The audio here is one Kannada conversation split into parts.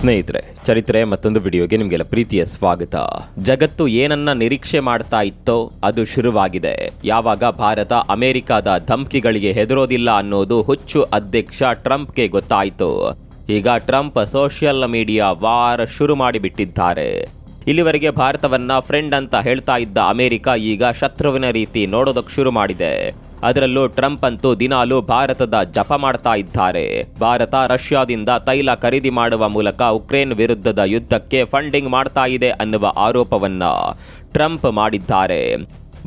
ಸ್ನೇಹಿತರೆ, ಚರಿತ್ರೆ ಮತ್ತೊಂದು ವಿಡಿಯೋಗೆ ನಿಮಗೆಲ್ಲ ಪ್ರೀತಿಯ ಸ್ವಾಗತ. ಜಗತ್ತು ಏನನ್ನ ನಿರೀಕ್ಷೆ ಮಾಡ್ತಾ ಇತ್ತೋ ಅದು ಶುರುವಾಗಿದೆ. ಯಾವಾಗ ಭಾರತ ಅಮೆರಿಕದ ಧಮ್ಕಿಗಳಿಗೆ ಹೆದರೋದಿಲ್ಲ ಅನ್ನೋದು ಹುಚ್ಚು ಅಧ್ಯಕ್ಷ ಟ್ರಂಪ್ಗೆ ಗೊತ್ತಾಯಿತು. ಈಗ ಟ್ರಂಪ್ ಸೋಷಿಯಲ್ ಮೀಡಿಯಾ ವಾರ್ ಶುರು ಮಾಡಿಬಿಟ್ಟಿದ್ದಾರೆ. ಇಲ್ಲಿವರೆಗೆ ಭಾರತವನ್ನ ಫ್ರೆಂಡ್ ಅಂತ ಹೇಳ್ತಾ ಇದ್ದ ಅಮೆರಿಕ ಈಗ ಶತ್ರುವಿನ ರೀತಿ ನೋಡೋದಕ್ಕೆ ಶುರು ಮಾಡಿದೆ. ಅದರಲ್ಲೂ ಟ್ರಂಪ್ ಅಂತೂ ದಿನಾಲೂ ಭಾರತದ ಜಪ ಮಾಡ್ತಾ ಇದ್ದಾರೆ. ಭಾರತ ರಷ್ಯಾದಿಂದ ತೈಲ ಖರೀದಿ ಮಾಡುವ ಮೂಲಕ ಉಕ್ರೇನ್ ವಿರುದ್ಧದ ಯುದ್ಧಕ್ಕೆ ಫಂಡಿಂಗ್ ಮಾಡ್ತಾ ಇದೆ ಅನ್ನುವ ಆರೋಪವನ್ನ ಟ್ರಂಪ್ ಮಾಡಿದ್ದಾರೆ.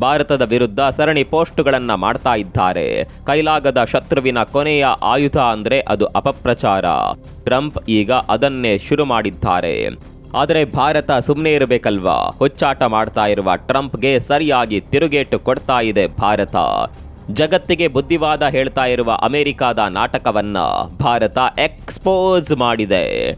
ಭಾರತದ ವಿರುದ್ಧ ಸರಣಿ ಪೋಸ್ಟ್ಗಳನ್ನ ಮಾಡ್ತಾ ಇದ್ದಾರೆ. ಕೈಲಾಗದ ಶತ್ರುವಿನ ಕೊನೆಯ ಆಯುಧ ಅಂದ್ರೆ ಅದು ಅಪಪ್ರಚಾರ. ಟ್ರಂಪ್ ಈಗ ಅದನ್ನೇ ಶುರು ಮಾಡಿದ್ದಾರೆ. ಆದರೆ ಭಾರತ ಸುಮ್ಮನೆ ಇರಬೇಕಲ್ವಾ? ಹುಚ್ಚಾಟ ಮಾಡ್ತಾ ಇರುವ ಟ್ರಂಪ್ಗೆ ಸರಿಯಾಗಿ ತಿರುಗೇಟು ಕೊಡ್ತಾ ಇದೆ ಭಾರತ. ಜಗತ್ತಿಗೆ ಬುದ್ಧಿವಾದ ಹೇಳ್ತಾ ಇರುವ ಅಮೆರಿಕದ ನಾಟಕವನ್ನ ಭಾರತ ಎಕ್ಸ್ಪೋಸ್ ಮಾಡಿದೆ.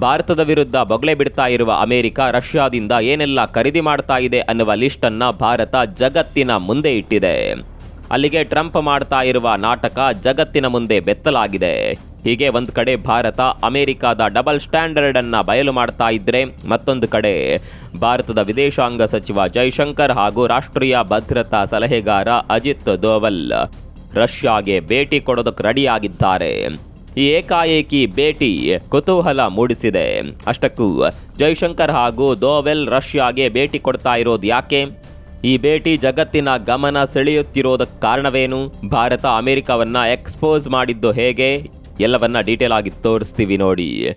ಭಾರತದ ವಿರುದ್ಧ ಬೊಗಳೆ ಬಿಡ್ತಾ ಇರುವ ಅಮೆರಿಕ ರಷ್ಯಾದಿಂದ ಏನೆಲ್ಲ ಖರೀದಿ ಮಾಡ್ತಾ ಇದೆ ಅನ್ನುವ ಲಿಸ್ಟನ್ನ ಭಾರತ ಜಗತ್ತಿನ ಮುಂದೆ ಇಟ್ಟಿದೆ. ಅಲ್ಲಿಗೆ ಟ್ರಂಪ್ ಮಾಡ್ತಾ ಇರುವ ನಾಟಕ ಜಗತ್ತಿನ ಮುಂದೆ ಬೆತ್ತಲಾಗಿದೆ. ಹೀಗೆ ಒಂದು ಕಡೆ ಭಾರತ ಅಮೆರಿಕದ ಡಬಲ್ ಸ್ಟ್ಯಾಂಡರ್ಡ್ ಅನ್ನ ಬಯಲು ಮಾಡ್ತಾ ಇದ್ರೆ, ಮತ್ತೊಂದು ಕಡೆ ಭಾರತದ ವಿದೇಶಾಂಗ ಸಚಿವ ಜೈಶಂಕರ್ ಹಾಗೂ ರಾಷ್ಟ್ರೀಯ ಭದ್ರತಾ ಸಲಹೆಗಾರ ಅಜಿತ್ ದೋವಲ್ ರಷ್ಯಾಗೆ ಭೇಟಿ ಕೊಡೋದಕ್ಕೆ ರೆಡಿಯಾಗಿದ್ದಾರೆ. ಈ ಏಕಾಏಕಿ ಭೇಟಿ ಕುತೂಹಲ ಮೂಡಿಸಿದೆ. ಅಷ್ಟಕ್ಕೂ ಜೈಶಂಕರ್ ಹಾಗೂ ದೋವೆಲ್ ರಷ್ಯಾಗೆ ಭೇಟಿ ಕೊಡ್ತಾ ಇರೋದು ಯಾಕೆ? ಈ ಭೇಟಿ ಜಗತ್ತಿನ ಗಮನ ಸೆಳೆಯುತ್ತಿರೋದಕ್ಕೆ ಕಾರಣವೇನು? ಭಾರತ ಅಮೆರಿಕವನ್ನ ಎಕ್ಸ್ಪೋಸ್ ಮಾಡಿದ್ದು ಹೇಗೆ? ಎಲ್ಲವನ್ನ ಡೀಟೇಲ್ ಆಗಿ ತೋರಿಸ್ತೀವಿ ನೋಡಿ.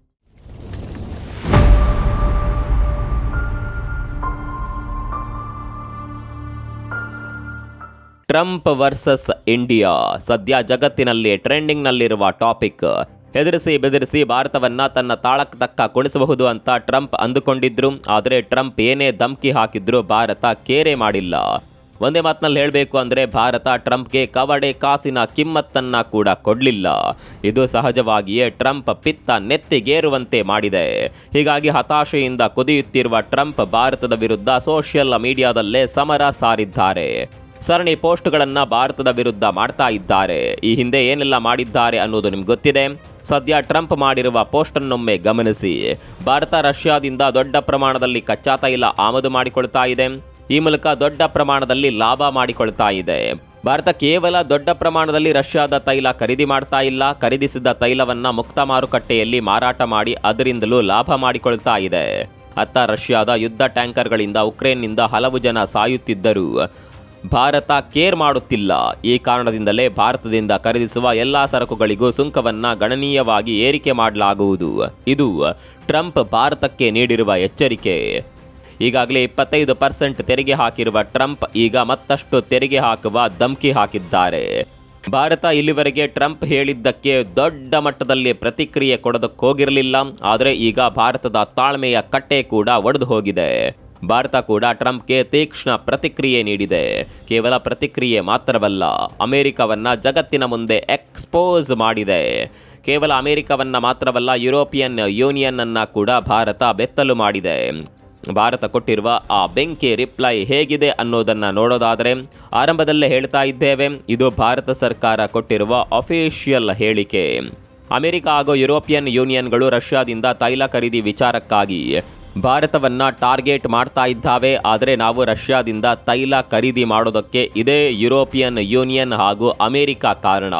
ಟ್ರಂಪ್ ವರ್ಸಸ್ ಇಂಡಿಯಾ ಸದ್ಯ ಜಗತ್ತಿನಲ್ಲಿ ಟ್ರೆಂಡಿಂಗ್ನಲ್ಲಿರುವ ಟಾಪಿಕ್. ಹೆದರಿಸಿ ಬೆದರಿಸಿ ಭಾರತವನ್ನ ತನ್ನ ತಾಳಕ್ಕೆ ತಕ್ಕ ಕುಣಿಸಬಹುದು ಅಂತ ಟ್ರಂಪ್ ಅಂದುಕೊಂಡಿದ್ರು. ಆದರೆ ಟ್ರಂಪ್ ಏನೇ ಧಮ್ಕಿ ಹಾಕಿದ್ರು ಭಾರತ ಕೇರೆ ಮಾಡಿಲ್ಲ. ಒಂದೇ ಮಾತಿನಲ್ಲಿ ಹೇಳಬೇಕು ಅಂದರೆ ಭಾರತ ಟ್ರಂಪ್ಗೆ ಕವಡೆ ಕಾಸಿನ ಕಿಮ್ಮತ್ತನ್ನ ಕೂಡ ಕೊಡಲಿಲ್ಲ. ಇದು ಸಹಜವಾಗಿಯೇ ಟ್ರಂಪ್ ಪಿತ್ತ ನೆತ್ತಿಗೇರುವಂತೆ ಮಾಡಿದೆ. ಹೀಗಾಗಿ ಹತಾಶೆಯಿಂದ ಕುದಿಯುತ್ತಿರುವ ಟ್ರಂಪ್ ಭಾರತದ ವಿರುದ್ಧ ಸೋಷಿಯಲ್ ಮೀಡಿಯಾದಲ್ಲೇ ಸಮರ ಸಾರಿದ್ದಾರೆ. ಸರಣಿ ಪೋಸ್ಟ್ಗಳನ್ನ ಭಾರತದ ವಿರುದ್ಧ ಮಾಡ್ತಾ ಇದ್ದಾರೆ. ಈ ಹಿಂದೆ ಏನೆಲ್ಲ ಮಾಡಿದ್ದಾರೆ ಅನ್ನೋದು ನಿಮ್ಗೆ ಗೊತ್ತಿದೆ. ಸದ್ಯ ಟ್ರಂಪ್ ಮಾಡಿರುವ ಪೋಸ್ಟ್ ಅನ್ನೊಮ್ಮೆ ಗಮನಿಸಿ. ಭಾರತ ರಷ್ಯಾದಿಂದ ದೊಡ್ಡ ಪ್ರಮಾಣದಲ್ಲಿ ಕಚ್ಚಾ ತೈಲ ಆಮದು ಮಾಡಿಕೊಳ್ತಾ ಇದೆ. ಈ ಮೂಲಕ ದೊಡ್ಡ ಪ್ರಮಾಣದಲ್ಲಿ ಲಾಭ ಮಾಡಿಕೊಳ್ತಾ ಇದೆ. ಭಾರತ ಕೇವಲ ದೊಡ್ಡ ಪ್ರಮಾಣದಲ್ಲಿ ರಷ್ಯಾದ ತೈಲ ಖರೀದಿ ಮಾಡ್ತಾ ಇಲ್ಲ, ಖರೀದಿಸಿದ ತೈಲವನ್ನ ಮುಕ್ತ ಮಾರುಕಟ್ಟೆಯಲ್ಲಿ ಮಾರಾಟ ಮಾಡಿ ಅದರಿಂದಲೂ ಲಾಭ ಮಾಡಿಕೊಳ್ತಾ ಇದೆ. ಅತ್ತ ರಷ್ಯಾದ ಯುದ್ಧ ಟ್ಯಾಂಕರ್ಗಳಿಂದ ಉಕ್ರೇನ್ನಿಂದ ಹಲವು ಜನ ಸಾಯುತ್ತಿದ್ದರೂ ಭಾರತ ಕೇರ್ ಮಾಡುತ್ತಿಲ್ಲ. ಈ ಕಾರಣದಿಂದಲೇ ಭಾರತದಿಂದ ಖರೀದಿಸುವ ಎಲ್ಲಾ ಸರಕುಗಳಿಗೂ ಸುಂಕವನ್ನ ಗಣನೀಯವಾಗಿ ಏರಿಕೆ ಮಾಡಲಾಗುವುದು. ಇದು ಟ್ರಂಪ್ ಭಾರತಕ್ಕೆ ನೀಡಿರುವ ಎಚ್ಚರಿಕೆ. ಈಗಾಗಲೇ 25% ತೆರಿಗೆ ಹಾಕಿರುವ ಟ್ರಂಪ್ ಈಗ ಮತ್ತಷ್ಟು ತೆರಿಗೆ ಹಾಕುವ ಧಮ್ಕಿ ಹಾಕಿದ್ದಾರೆ. ಭಾರತ ಇಲ್ಲಿವರೆಗೆ ಟ್ರಂಪ್ ಹೇಳಿದ್ದಕ್ಕೆ ದೊಡ್ಡ ಮಟ್ಟದಲ್ಲಿ ಪ್ರತಿಕ್ರಿಯೆ ಕೊಡೋದಕ್ಕೆ ಹೋಗಿರಲಿಲ್ಲ. ಆದರೆ ಈಗ ಭಾರತದ ತಾಳ್ಮೆಯ ಕಟ್ಟೆ ಕೂಡ ಒಡೆದು ಹೋಗಿದೆ. ಭಾರತ ಕೂಡ ಟ್ರಂಪ್ಗೆ ತೀಕ್ಷ್ಣ ಪ್ರತಿಕ್ರಿಯೆ ನೀಡಿದೆ. ಕೇವಲ ಪ್ರತಿಕ್ರಿಯೆ ಮಾತ್ರವಲ್ಲ, ಅಮೆರಿಕವನ್ನ ಜಗತ್ತಿನ ಮುಂದೆ ಎಕ್ಸ್ಪೋಸ್ ಮಾಡಿದೆ. ಕೇವಲ ಅಮೆರಿಕವನ್ನ ಮಾತ್ರವಲ್ಲ, ಯುರೋಪಿಯನ್ ಯೂನಿಯನ್ ಅನ್ನ ಕೂಡ ಭಾರತ ಬೆತ್ತಲು ಮಾಡಿದೆ. ಭಾರತ ಕೊಟ್ಟಿರುವ ಆ ಬೆಂಕಿ ರಿಪ್ಲೈ ಹೇಗಿದೆ ಅನ್ನೋದನ್ನ ನೋಡೋದಾದರೆ, ಆರಂಭದಲ್ಲೇ ಹೇಳ್ತಾ ಇದ್ದೇವೆ, ಇದು ಭಾರತ ಸರ್ಕಾರ ಕೊಟ್ಟಿರುವ ಅಫಿಷಿಯಲ್ ಹೇಳಿಕೆ. ಅಮೆರಿಕ ಹಾಗೂ ಯುರೋಪಿಯನ್ ಯೂನಿಯನ್ಗಳು ರಷ್ಯಾದಿಂದ ತೈಲ ಖರೀದಿ ವಿಚಾರಕ್ಕಾಗಿ ಭಾರತವನ್ನ ಟಾರ್ಗೆಟ್ ಮಾಡ್ತಾ ಇದ್ದಾವೆ. ಆದರೆ ನಾವು ರಷ್ಯಾದಿಂದ ತೈಲ ಖರೀದಿ ಮಾಡೋದಕ್ಕೆ ಇದೇ ಯುರೋಪಿಯನ್ ಯೂನಿಯನ್ ಹಾಗೂ ಅಮೆರಿಕ ಕಾರಣ.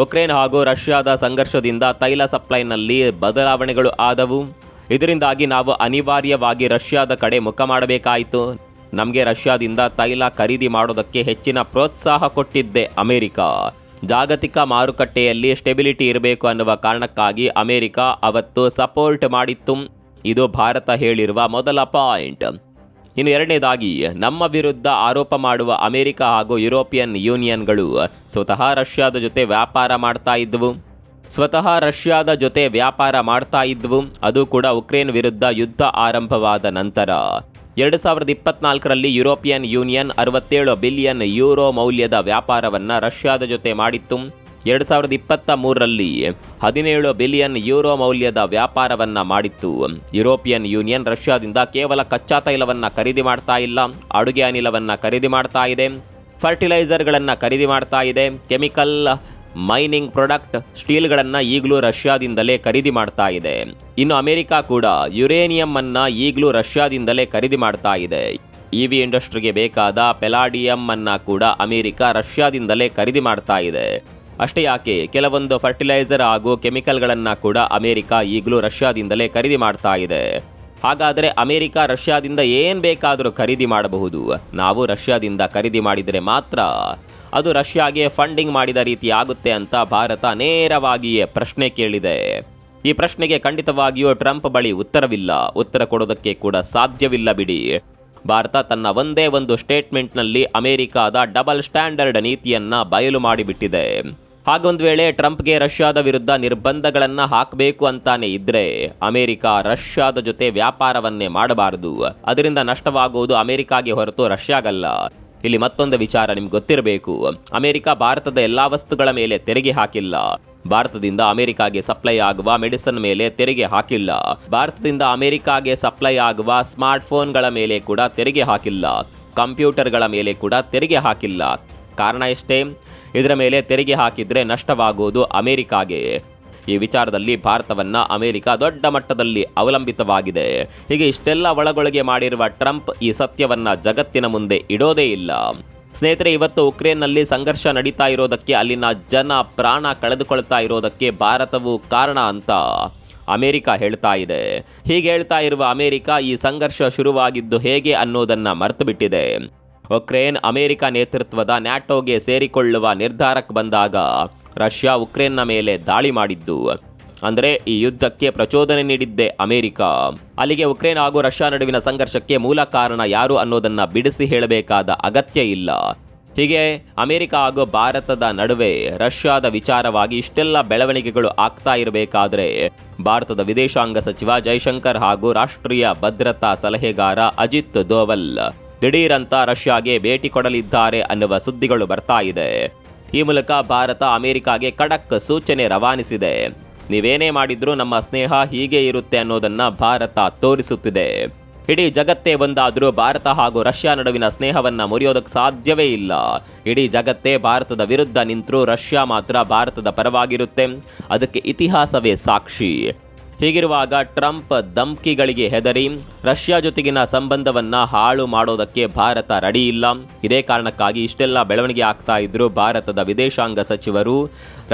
ಉಕ್ರೇನ್ ಹಾಗೂ ರಷ್ಯಾದ ಸಂಘರ್ಷದಿಂದ ತೈಲ ಸಪ್ಲೈನಲ್ಲಿ ಬದಲಾವಣೆಗಳು ಆದವು. ಇದರಿಂದಾಗಿ ನಾವು ಅನಿವಾರ್ಯವಾಗಿ ರಷ್ಯಾದ ಕಡೆ ಮುಖ ಮಾಡಬೇಕಾಯಿತು. ನಮಗೆ ರಷ್ಯಾದಿಂದ ತೈಲ ಖರೀದಿ ಮಾಡೋದಕ್ಕೆ ಹೆಚ್ಚಿನ ಪ್ರೋತ್ಸಾಹ ಕೊಟ್ಟಿದ್ದೆ ಅಮೆರಿಕ. ಜಾಗತಿಕ ಮಾರುಕಟ್ಟೆಯಲ್ಲಿ ಸ್ಟೆಬಿಲಿಟಿ ಇರಬೇಕು ಅನ್ನುವ ಕಾರಣಕ್ಕಾಗಿ ಅಮೆರಿಕ ಅವತ್ತು ಸಪೋರ್ಟ್ ಮಾಡಿತ್ತು. ಇದು ಭಾರತ ಹೇಳಿರುವ ಮೊದಲ ಪಾಯಿಂಟ್. ಇನ್ನು ಎರಡನೇದಾಗಿ, ನಮ್ಮ ವಿರುದ್ಧ ಆರೋಪ ಮಾಡುವ ಅಮೆರಿಕ ಹಾಗೂ ಯುರೋಪಿಯನ್ ಯೂನಿಯನ್ಗಳು ಸ್ವತಃ ರಷ್ಯಾದ ಜೊತೆ ವ್ಯಾಪಾರ ಮಾಡ್ತಾ ಇದ್ವು. ಅದು ಕೂಡ ಉಕ್ರೇನ್ ವಿರುದ್ಧ ಯುದ್ಧ ಆರಂಭವಾದ ನಂತರ. 2024ರಲ್ಲಿ ಯುರೋಪಿಯನ್ ಯೂನಿಯನ್ 67 ಬಿಲಿಯನ್ ಯೂರೋ ಮೌಲ್ಯದ ವ್ಯಾಪಾರವನ್ನು ರಷ್ಯಾದ ಜೊತೆ ಮಾಡಿತ್ತು. 2023ರಲ್ಲಿ 17 ಬಿಲಿಯನ್ ಯೂರೋ ಮೌಲ್ಯದ ವ್ಯಾಪಾರವನ್ನ ಮಾಡಿತ್ತು. ಯುರೋಪಿಯನ್ ಯೂನಿಯನ್ ರಷ್ಯಾದಿಂದ ಕೇವಲ ಕಚ್ಚಾ ತೈಲವನ್ನ ಖರೀದಿ ಮಾಡ್ತಾ ಇಲ್ಲ, ಅಡುಗೆ ಅನಿಲವನ್ನ ಖರೀದಿ ಮಾಡ್ತಾ ಇದೆ, ಫರ್ಟಿಲೈಸರ್ಗಳನ್ನು ಖರೀದಿ ಮಾಡ್ತಾ ಇದೆ, ಕೆಮಿಕಲ್ ಮೈನಿಂಗ್ ಪ್ರಾಡಕ್ಟ್ ಸ್ಟೀಲ್ಗಳನ್ನು ಈಗಲೂ ರಷ್ಯಾದಿಂದಲೇ ಖರೀದಿ ಮಾಡ್ತಾ ಇದೆ. ಇನ್ನು ಅಮೆರಿಕ ಕೂಡ ಯುರೇನಿಯಂ ಅನ್ನ ಈಗಲೂ ರಷ್ಯಾದಿಂದಲೇ ಖರೀದಿ ಮಾಡ್ತಾ ಇದೆ. ಇವಿ ಇಂಡಸ್ಟ್ರಿಗೆ ಬೇಕಾದ ಪೆಲಾಡಿಯಂ ಅನ್ನ ಕೂಡ ಅಮೆರಿಕ ರಷ್ಯಾದಿಂದಲೇ ಖರೀದಿ ಮಾಡ್ತಾ ಇದೆ. ಅಷ್ಟೇ ಯಾಕೆ, ಕೆಲವೊಂದು ಫರ್ಟಿಲೈಸರ್ ಹಾಗೂ ಕೆಮಿಕಲ್ಗಳನ್ನು ಕೂಡ ಅಮೆರಿಕ ಈಗಲೂ ರಷ್ಯಾದಿಂದಲೇ ಖರೀದಿ ಮಾಡ್ತಾ ಇದೆ. ಹಾಗಾದರೆ ಅಮೆರಿಕ ರಷ್ಯಾದಿಂದ ಏನು ಬೇಕಾದರೂ ಖರೀದಿ ಮಾಡಬಹುದು. ನಾವು ರಷ್ಯಾದಿಂದ ಖರೀದಿ ಮಾಡಿದರೆ ಮಾತ್ರ ಅದು ರಷ್ಯಾಗೆ ಫಂಡಿಂಗ್ ಮಾಡಿದ ರೀತಿ ಆಗುತ್ತೆ ಅಂತ ಭಾರತ ನೇರವಾಗಿಯೇ ಪ್ರಶ್ನೆ ಕೇಳಿದೆ. ಈ ಪ್ರಶ್ನೆಗೆ ಖಂಡಿತವಾಗಿಯೂ ಟ್ರಂಪ್ ಬಳಿ ಉತ್ತರವಿಲ್ಲ, ಉತ್ತರ ಕೊಡೋದಕ್ಕೆ ಕೂಡ ಸಾಧ್ಯವಿಲ್ಲ ಬಿಡಿ. ಭಾರತ ತನ್ನ ಒಂದೇ ಒಂದು ಸ್ಟೇಟ್ಮೆಂಟ್ನಲ್ಲಿ ಅಮೆರಿಕದ ಡಬಲ್ ಸ್ಟ್ಯಾಂಡರ್ಡ್ ನೀತಿಯನ್ನು ಬಯಲು ಮಾಡಿಬಿಟ್ಟಿದೆ. ಹಾಗೊಂದು ವೇಳೆ ಟ್ರಂಪ್ಗೆ ರಷ್ಯಾದ ವಿರುದ್ಧ ನಿರ್ಬಂಧಗಳನ್ನು ಹಾಕಬೇಕು ಅಂತಾನೆ ಇದ್ರೆ ಅಮೆರಿಕ ರಷ್ಯಾದ ಜೊತೆ ವ್ಯಾಪಾರವನ್ನೇ ಮಾಡಬಾರದು. ಅದರಿಂದ ನಷ್ಟವಾಗುವುದು ಅಮೆರಿಕಾಗೆ ಹೊರತು ರಷ್ಯಾಗಲ್ಲ. ಇಲ್ಲಿ ಮತ್ತೊಂದು ವಿಚಾರ ನಿಮ್ಗೆ ಗೊತ್ತಿರಬೇಕು, ಅಮೆರಿಕ ಭಾರತದ ಎಲ್ಲಾ ವಸ್ತುಗಳ ಮೇಲೆ ತೆರಿಗೆ ಹಾಕಿಲ್ಲ. ಭಾರತದಿಂದ ಅಮೆರಿಕಾಗೆ ಸಪ್ಲೈ ಆಗುವ ಮೆಡಿಸಿನ್ ಮೇಲೆ ತೆರಿಗೆ ಹಾಕಿಲ್ಲ. ಭಾರತದಿಂದ ಅಮೆರಿಕಾಗೆ ಸಪ್ಲೈ ಆಗುವ ಸ್ಮಾರ್ಟ್ ಫೋನ್ಗಳ ಮೇಲೆ ಕೂಡ ತೆರಿಗೆ ಹಾಕಿಲ್ಲ. ಕಂಪ್ಯೂಟರ್ಗಳ ಮೇಲೆ ಕೂಡ ತೆರಿಗೆ ಹಾಕಿಲ್ಲ. ಕಾರಣ ಎಷ್ಟೇ, ಇದರ ಮೇಲೆ ತೆರಿಗೆ ಹಾಕಿದ್ರೆ ನಷ್ಟವಾಗುವುದು ಅಮೆರಿಕಾಗೆ. ಈ ವಿಚಾರದಲ್ಲಿ ಭಾರತವನ್ನ ಅಮೆರಿಕ ದೊಡ್ಡ ಮಟ್ಟದಲ್ಲಿ ಅವಲಂಬಿತವಾಗಿದೆ. ಹೀಗೆ ಇಷ್ಟೆಲ್ಲ ಒಳಗೊಳಗೆ ಮಾಡಿರುವ ಟ್ರಂಪ್ ಈ ಸತ್ಯವನ್ನ ಜಗತ್ತಿನ ಮುಂದೆ ಇಡೋದೇ ಇಲ್ಲ. ಸ್ನೇಹಿತರೆ, ಇವತ್ತು ಉಕ್ರೇನ್ನಲ್ಲಿ ಸಂಘರ್ಷ ನಡೀತಾ ಇರೋದಕ್ಕೆ, ಅಲ್ಲಿನ ಜನ ಪ್ರಾಣ ಕಳೆದುಕೊಳ್ತಾ ಇರೋದಕ್ಕೆ ಭಾರತವು ಕಾರಣ ಅಂತ ಅಮೆರಿಕ ಹೇಳ್ತಾ ಇದೆ. ಹೀಗೆ ಹೇಳ್ತಾ ಇರುವ ಅಮೆರಿಕ ಈ ಸಂಘರ್ಷ ಶುರುವಾಗಿದ್ದು ಹೇಗೆ ಅನ್ನೋದನ್ನ ಮರೆತು ಬಿಟ್ಟಿದೆ. ಉಕ್ರೇನ್ ಅಮೆರಿಕ ನೇತೃತ್ವದ ನ್ಯಾಟೋಗೆ ಸೇರಿಕೊಳ್ಳುವ ನಿರ್ಧಾರಕ್ಕೆ ಬಂದಾಗ ರಷ್ಯಾ ಉಕ್ರೇನ್ನ ಮೇಲೆ ದಾಳಿ ಮಾಡಿದ್ದು. ಅಂದರೆ ಈ ಯುದ್ಧಕ್ಕೆ ಪ್ರಚೋದನೆ ನೀಡಿದ್ದೇ ಅಮೆರಿಕ. ಅಲ್ಲಿಗೆ ಉಕ್ರೇನ್ ಹಾಗೂ ರಷ್ಯಾ ನಡುವಿನ ಸಂಘರ್ಷಕ್ಕೆ ಮೂಲ ಕಾರಣ ಯಾರು ಅನ್ನೋದನ್ನ ಬಿಡಿಸಿ ಹೇಳಬೇಕಾದ ಅಗತ್ಯ ಇಲ್ಲ. ಹೀಗೆ ಅಮೆರಿಕ ಹಾಗೂ ಭಾರತದ ನಡುವೆ ರಷ್ಯಾದ ವಿಚಾರವಾಗಿ ಇಷ್ಟೆಲ್ಲ ಬೆಳವಣಿಗೆಗಳು ಆಗ್ತಾ ಇರಬೇಕಾದ್ರೆ ಭಾರತದ ವಿದೇಶಾಂಗ ಸಚಿವ ಜೈಶಂಕರ್ ಹಾಗೂ ರಾಷ್ಟ್ರೀಯ ಭದ್ರತಾ ಸಲಹೆಗಾರ ಅಜಿತ್ ದೋವಲ್ ದಿಢೀರಂತ ರಷ್ಯಾಗೆ ಭೇಟಿ ಕೊಡಲಿದ್ದಾರೆ ಅನ್ನುವ ಸುದ್ದಿಗಳು ಬರ್ತಾ ಇದೆ. ಈ ಮೂಲಕ ಭಾರತ ಅಮೆರಿಕಾಗೆ ಖಡಕ್ ಸೂಚನೆ ರವಾನಿಸಿದೆ. ನೀವೇನೇ ಮಾಡಿದ್ರೂ ನಮ್ಮ ಸ್ನೇಹ ಹೀಗೆ ಇರುತ್ತೆ ಅನ್ನೋದನ್ನ ಭಾರತ ತೋರಿಸುತ್ತಿದೆ. ಇಡೀ ಜಗತ್ತೇ ಒಂದಾದರೂ ಭಾರತ ಹಾಗೂ ರಷ್ಯಾ ನಡುವಿನ ಸ್ನೇಹವನ್ನ ಮುರಿಯೋದಕ್ಕೆ ಸಾಧ್ಯವೇ ಇಲ್ಲ. ಇಡೀ ಜಗತ್ತೇ ಭಾರತದ ವಿರುದ್ಧ ನಿಂತರೂ ರಷ್ಯಾ ಮಾತ್ರ ಭಾರತದ ಪರವಾಗಿರುತ್ತೆ. ಅದಕ್ಕೆ ಇತಿಹಾಸವೇ ಸಾಕ್ಷಿ. ಹೀಗಿರುವಾಗ ಟ್ರಂಪ್ ಧಮ್ಕಿಗಳಿಗೆ ಹೆದರಿ ರಷ್ಯಾ ಜೊತೆಗಿನ ಸಂಬಂಧವನ್ನ ಹಾಳು ಮಾಡೋದಕ್ಕೆ ಭಾರತ ರೆಡಿ ಇಲ್ಲ. ಇದೇ ಕಾರಣಕ್ಕಾಗಿ ಇಷ್ಟೆಲ್ಲ ಬೆಳವಣಿಗೆ ಆಗ್ತಾ ಇದ್ರು ಭಾರತದ ವಿದೇಶಾಂಗ ಸಚಿವರು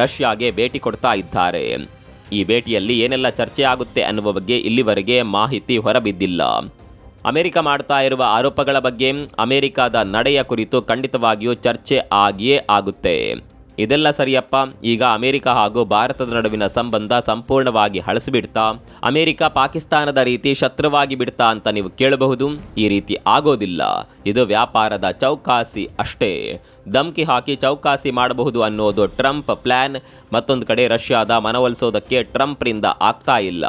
ರಷ್ಯಾಗೆ ಭೇಟಿ ಕೊಡ್ತಾ ಇದ್ದಾರೆ. ಈ ಭೇಟಿಯಲ್ಲಿ ಏನೆಲ್ಲ ಚರ್ಚೆ ಆಗುತ್ತೆ ಅನ್ನುವ ಬಗ್ಗೆ ಇಲ್ಲಿವರೆಗೆ ಮಾಹಿತಿ ಹೊರಬಿದ್ದಿಲ್ಲ. ಅಮೆರಿಕ ಮಾಡ್ತಾ ಇರುವ ಆರೋಪಗಳ ಬಗ್ಗೆ, ಅಮೆರಿಕದ ನಡೆಯ ಕುರಿತು ಖಂಡಿತವಾಗಿಯೂ ಚರ್ಚೆ ಆಗಿಯೇ ಆಗುತ್ತೆ. ಇದೆಲ್ಲ ಸರಿಯಪ್ಪ, ಈಗ ಅಮೆರಿಕ ಹಾಗೂ ಭಾರತದ ನಡುವಿನ ಸಂಬಂಧ ಸಂಪೂರ್ಣವಾಗಿ ಹಳಸಿಬಿಡ್ತಾ, ಅಮೆರಿಕ ಪಾಕಿಸ್ತಾನದ ರೀತಿ ಶತ್ರುವಾಗಿ ಬಿಡ್ತಾ ಅಂತ ನೀವು ಕೇಳಬಹುದು. ಈ ರೀತಿ ಆಗೋದಿಲ್ಲ. ಇದು ವ್ಯಾಪಾರದ ಚೌಕಾಸಿ ಅಷ್ಟೇ. ಧಮ್ಕಿ ಹಾಕಿ ಚೌಕಾಸಿ ಮಾಡಬಹುದು ಅನ್ನೋದು ಟ್ರಂಪ್ ಪ್ಲಾನ್. ಮತ್ತೊಂದು ಕಡೆ ರಷ್ಯಾದ ಮನವೊಲಿಸೋದಕ್ಕೆ ಟ್ರಂಪ್ರಿಂದ ಆಗ್ತಾ ಇಲ್ಲ.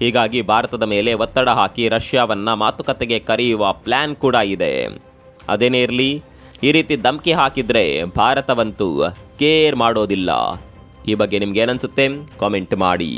ಹೀಗಾಗಿ ಭಾರತದ ಮೇಲೆ ಒತ್ತಡ ಹಾಕಿ ರಷ್ಯಾವನ್ನ ಮಾತುಕತೆಗೆ ಕರೆಯುವ ಪ್ಲಾನ್ ಕೂಡ ಇದೆ. ಅದೇನೇ ಇರಲಿ, ಈ ರೀತಿ ಧಮ್ಕಿ ಹಾಕಿದ್ರೆ ಭಾರತವಂತೂ ಕೇರ್ ಮಾಡೋದಿಲ್ಲ. ಈ ಬಗ್ಗೆ ನಿಮ್ಗೆ ಏನನ್ಸುತ್ತೆ ಕಾಮೆಂಟ್ ಮಾಡಿ.